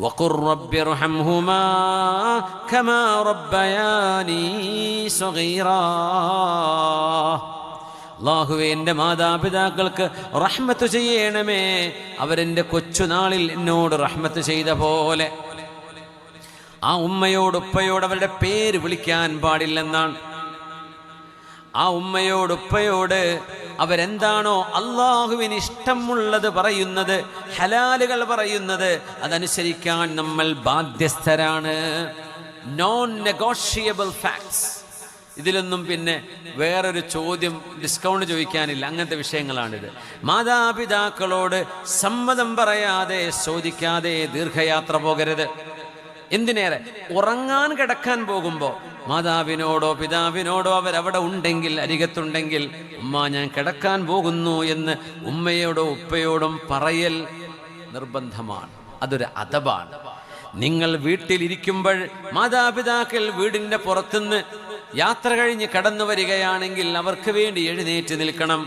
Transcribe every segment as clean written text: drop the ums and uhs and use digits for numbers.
വഖുർ റബ്ബിർഹംഹുമാ കമാ റബ്ബയാനീ സഗീറാ. അല്ലാഹുവേ, എൻ്റെ മാതാപിതാക്കൾക്ക് റഹ്മത്ത് ചെയ്യണമേ, അവരെൻ്റെ കൊച്ചുനാളിൽ എന്നോട് റഹ്മത്ത് ചെയ്ത പോലെ. ആ ഉമ്മയോട് ഉപ്പയോട് അവരുടെ പേര് വിളിക്കാൻ പാടില്ലെന്നാണ്. ആ ഉമ്മയോട് ഉപ്പയോട് അവരെന്താണോ അള്ളാഹുവിന് ഇഷ്ടമുള്ളത് പറയുന്നത്, ഹലാലുകൾ പറയുന്നത്, അതനുസരിക്കാൻ നമ്മൾ ബാധ്യസ്ഥരാണ്. Non negotiable facts. ഇതിലൊന്നും പിന്നെ വേറൊരു ചോദ്യം, ഡിസ്കൗണ്ട് ചോദിക്കാനില്ല. അങ്ങനത്തെ വിഷയങ്ങളാണിത്. മാതാപിതാക്കളോട് സമ്മതം പറയാതെ ചോദിക്കാതെ ദീർഘയാത്ര പോകരുത്. എന്തിനേറെ ഉറങ്ങാൻ കിടക്കാൻ പോകുമ്പോൾ മാതാവിനോടോ പിതാവിനോടോ അവരവിടെ ഉണ്ടെങ്കിൽ, അരികത്തുണ്ടെങ്കിൽ, ഉമ്മ ഞാൻ കിടക്കാൻ പോകുന്നു എന്ന് ഉമ്മയോടോ ഉപ്പയോടും പറയൽ നിർബന്ധമാണ്. അതൊരു അദബാണ്. നിങ്ങൾ വീട്ടിലിരിക്കുമ്പോൾ മാതാപിതാക്കൾ വീടിൻ്റെ പുറത്തുനിന്ന് യാത്ര കഴിഞ്ഞ് കടന്നു വരികയാണെങ്കിൽ അവർക്ക് വേണ്ടി എഴുന്നേറ്റ് നിൽക്കണം.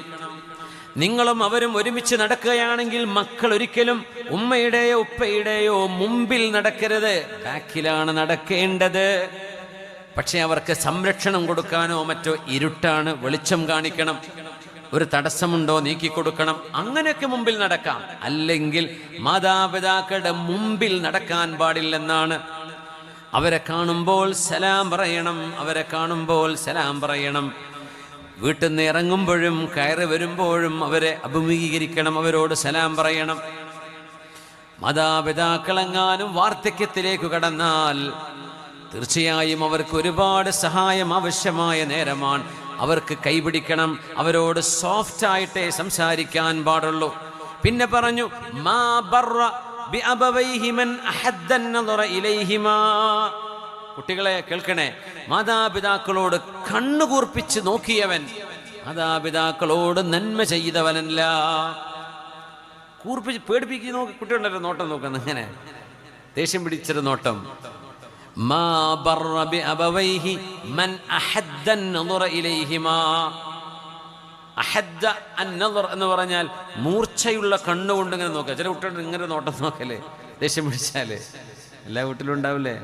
നിങ്ങളും അവരും ഒരുമിച്ച് നടക്കുകയാണെങ്കിൽ മക്കൾ ഒരിക്കലും ഉമ്മയുടെയോ ഉപ്പയുടെയോ മുമ്പിൽ നടക്കരുത്, ബാക്കിലാണ് നടക്കേണ്ടത്. പക്ഷെ അവർക്ക് സംരക്ഷണം കൊടുക്കാനോ മറ്റോ ഇരുട്ടാണ്, വെളിച്ചം കാണിക്കണം, ഒരു തടസ്സമുണ്ടോ നീക്കിക്കൊടുക്കണം, അങ്ങനെയൊക്കെ മുമ്പിൽ നടക്കാം. അല്ലെങ്കിൽ മാതാപിതാക്കളുടെ മുമ്പിൽ നടക്കാൻ പാടില്ലെന്നാണ്. അവരെ കാണുമ്പോൾ സലാം പറയണം, അവരെ കാണുമ്പോൾ സലാം പറയണം. വീട്ടിൽ നിന്ന് ഇറങ്ങുമ്പോഴും കയറി വരുമ്പോഴും അവരെ അഭിമുഖീകരിക്കണം, അവരോട് സലാം പറയണം. മാതാപിതാക്കളെങ്ങാനും വാർദ്ധക്യത്തിലേക്ക് കടന്നാൽ തീർച്ചയായും അവർക്ക് ഒരുപാട് സഹായം ആവശ്യമായ നേരമാണ്. അവർക്ക് കൈപിടിക്കണം, അവരോട് സോഫ്റ്റായിട്ടേ സംസാരിക്കാൻ പാടുള്ളൂ. പിന്നെ പറഞ്ഞു, മാ ബർറ ബിഅബവൈഹി മൻ അഹദ്ദ അൻ-നദറ ഇലൈഹിമാ. കുട്ടികളെ കേൾക്കണേ, മാതാപിതാക്കളോട് കണ്ണുകൂർപ്പിച്ച് നോക്കിയവൻ മാതാപിതാക്കളോട് നന്മ ചെയ്തവനല്ല. കൂർപ്പിച്ച് പേടിപ്പിച്ച് നോക്കി കുട്ടികളുടെ നോട്ടം നോക്കുന്നത്, ഇങ്ങനെ ദേഷ്യം പിടിച്ചൊരു നോട്ടം. മാ ബർറ ബിഅബവൈഹി മൻ അഹദ്ദ അൻ-നദറ ഇലൈഹിമാ. അഹദ്ദ അൻ-നദർ എന്ന് പറഞ്ഞാൽ മൂർച്ചയുള്ള കണ്ണുകൊണ്ട് ഇങ്ങനെ നോക്കുക. ചില കുട്ടികളുടെ ഇങ്ങനെ നോട്ടം നോക്കല്ലേ, ദേഷ്യം പിടിച്ചാല്. എല്ലാ വീട്ടിലും ഉണ്ടാവില്ലേ?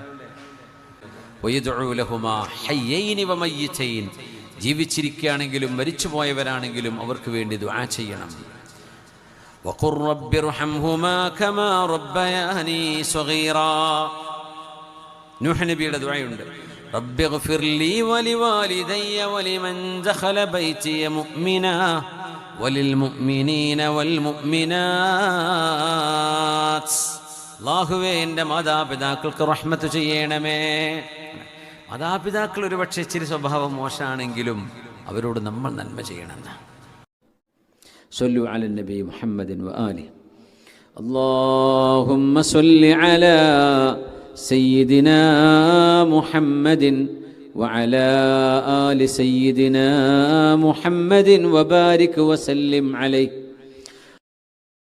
ജീവിച്ചിരിക്കുകയാണെങ്കിലും മരിച്ചുപോയവരാണെങ്കിലും അവർക്ക് വേണ്ടി ദുആ ചെയ്യണം. വഖുർ റബ്ബിർഹംഹുമാ കമാ റബ്ബയാനി സഗീറാ. നൂഹ് നബിയുടെ ദുആയുണ്ട്. റബ്ബിഗ്ഫിർ ലീ വലിവാലിദയ്യ വലിമൻ ദഖല ബൈതിയ മുഅ്മിനാ വലിൽ മുഅ്മിനീന വൽ മുഅ്മിനാത്ത്. അല്ലാഹുവേ, എൻ്റെ മാതാപിതാക്കൾക്ക് റഹ്മത്ത് ചെയ്യണമേ. മാതാപിതാക്കൾ ഒരുപക്ഷെ ഇച്ചിരി സ്വഭാവം മോശമാണെങ്കിലും അവരോട് നമ്മൾ നന്മ ചെയ്യണമെന്ന്. സ്വല്ലു അലൻ നബി മുഹമ്മദിൻ വആലിഹി. അല്ലാഹുമ്മ സ്വല്ലി അലാ സയ്യിദിനാ മുഹമ്മദിൻ വഅലാ ആലി സയ്യിദിനാ മുഹമ്മദിൻ വബാരിക് വസല്ലിം അലൈഹി.